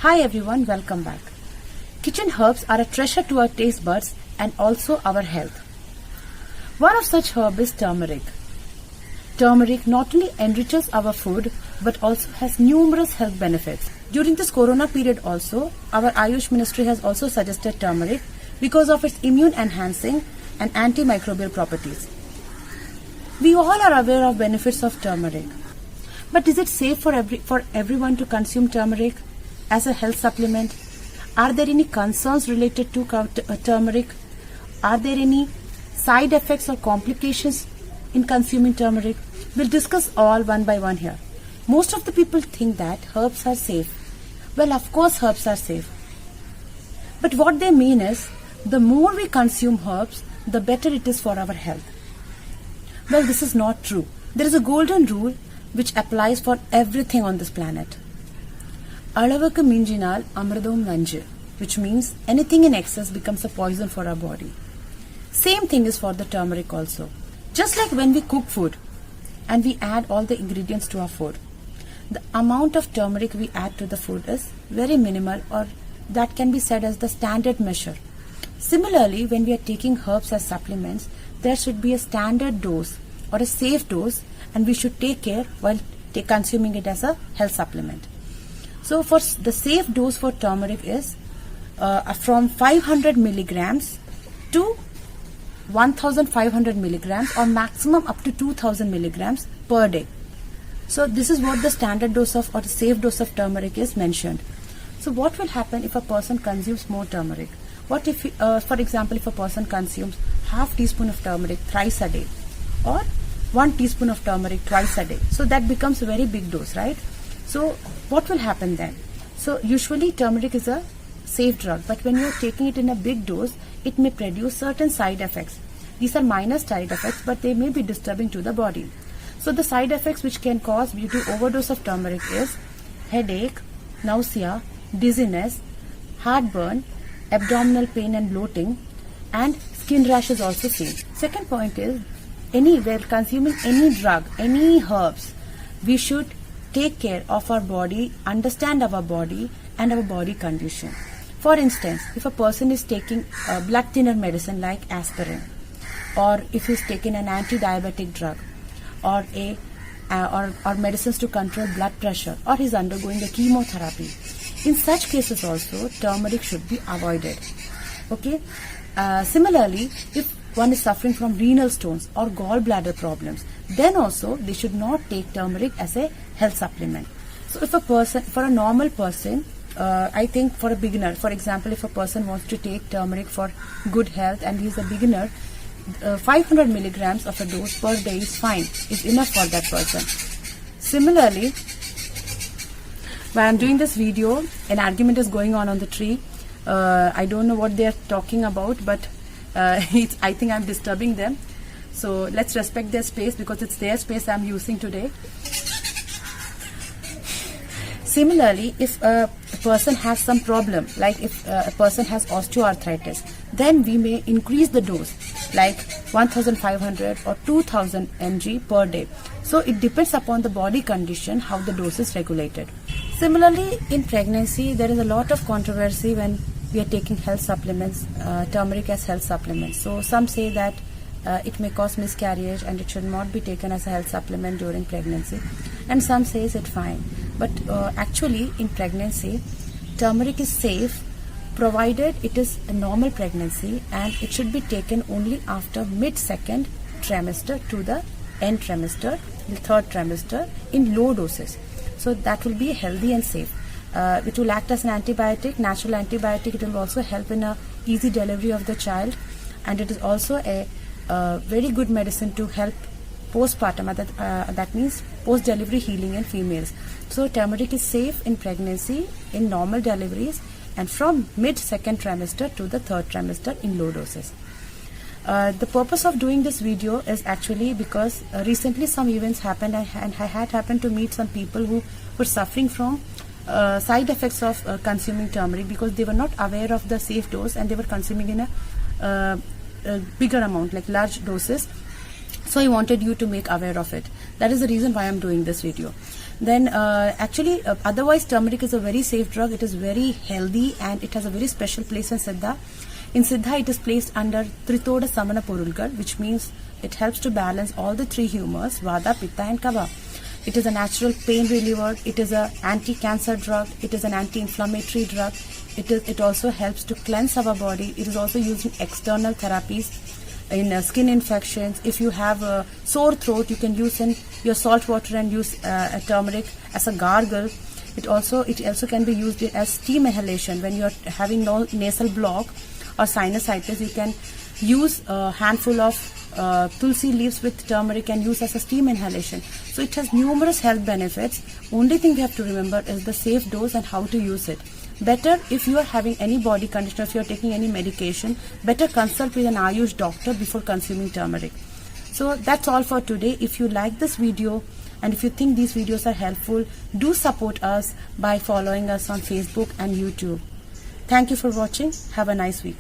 Hi everyone, welcome back. Kitchen herbs are a treasure to our taste buds and also our health. One of such herbs is turmeric. Turmeric not only enriches our food but also has numerous health benefits. During this corona period also, our Ayush ministry has also suggested turmeric because of its immune enhancing and antimicrobial properties. We all are aware of benefits of turmeric. But is it safe for everyone to consume turmeric as a health supplement? Are there any concerns related to turmeric? Are there any side effects or complications in consuming turmeric? We'll discuss all one by one here. Most of the people think that herbs are safe. Well, of course herbs are safe. But what they mean is, the more we consume herbs, the better it is for our health. Well, this is not true. There is a golden rule which applies for everything on this planet. Alavukku minjinal amradam nanju, which means anything in excess becomes a poison for our body. Same thing is for the turmeric also. Just like when we cook food and we add all the ingredients to our food, the amount of turmeric we add to the food is very minimal, or that can be said as the standard measure. Similarly, when we are taking herbs as supplements, there should be a standard dose or a safe dose, and we should take care while consuming it as a health supplement. So for the safe dose for turmeric is from 500 milligrams to 1500 milligrams, or maximum up to 2000 milligrams per day. So this is what the standard dose of, or the safe dose of turmeric is mentioned. So what will happen if a person consumes more turmeric? What if, for example, if a person consumes half teaspoon of turmeric thrice a day, or 1 teaspoon of turmeric twice a day? So that becomes a very big dose, right? So what will happen then? So usually turmeric is a safe drug, but when you are taking it in a big dose, it may produce certain side effects. These are minor side effects, but they may be disturbing to the body. So the side effects which can cause due to overdose of turmeric is headache, nausea, dizziness, heartburn, abdominal pain and bloating, and skin rashes also seen. Second point is, while consuming any drug, any herbs, we should take care of our body, understand our body and our body condition. For instance, if a person is taking a blood thinner medicine like aspirin, or if he's taking an anti-diabetic drug, or or medicines to control blood pressure, or he's undergoing a chemotherapy, in such cases also turmeric should be avoided. Okay. Similarly, if one is suffering from renal stones or gallbladder problems, then also they should not take turmeric as a health supplement. So if a person, for a normal person, I think for a beginner, for example, if a person wants to take turmeric for good health and he is a beginner, 500 milligrams of a dose per day is fine, is enough for that person. Similarly, while I'm doing this video, an argument is going on the tree. I don't know what they are talking about, but I think I'm disturbing them. So let's respect their space, because it's their space I'm using today. Similarly, if a person has some problem, like if a person has osteoarthritis, then we may increase the dose, like 1500 or 2000 mg per day. So it depends upon the body condition how the dose is regulated. Similarly, in pregnancy, there is a lot of controversy when we are taking health supplements, turmeric as health supplements. So some say that it may cause miscarriage and it should not be taken as a health supplement during pregnancy, and some says it's fine. But actually in pregnancy, turmeric is safe provided it is a normal pregnancy, and it should be taken only after mid-second trimester to the end trimester, the third trimester, in low doses. So that will be healthy and safe. It will act as an antibiotic, natural antibiotic. It will also help in a easy delivery of the child, and it is also a very good medicine to help postpartum, that means post-delivery healing in females. So turmeric is safe in pregnancy, in normal deliveries, and from mid-second trimester to the third trimester in low doses. The purpose of doing this video is actually because recently some events happened, and I had happened to meet some people who were suffering from side effects of consuming turmeric, because they were not aware of the safe dose and they were consuming in a bigger amount, like large doses. So I wanted you to make aware of it. That is the reason why I'm doing this video. Then otherwise turmeric is a very safe drug. It is very healthy and it has a very special place in Siddha. In Siddha, it is placed under Tritoda Samana Porulgal, which means it helps to balance all the three humors, Vata, Pitta and Kapha. It is a natural pain reliever. It is an anti-cancer drug. It is an anti-inflammatory drug. It also helps to cleanse our body. It is also used in external therapies, in skin infections. If you have a sore throat, you can use in your salt water and use turmeric as a gargle. It also can be used as steam inhalation when you are having nasal block or sinusitis. You can use a handful of tulsi leaves with turmeric and use as a steam inhalation. So it has numerous health benefits. Only thing you have to remember is the safe dose and how to use it. Better, if you are having any body condition, if you are taking any medication, better consult with an Ayush doctor before consuming turmeric. So that's all for today. If you like this video and if you think these videos are helpful, do support us by following us on Facebook and YouTube. Thank you for watching. Have a nice week.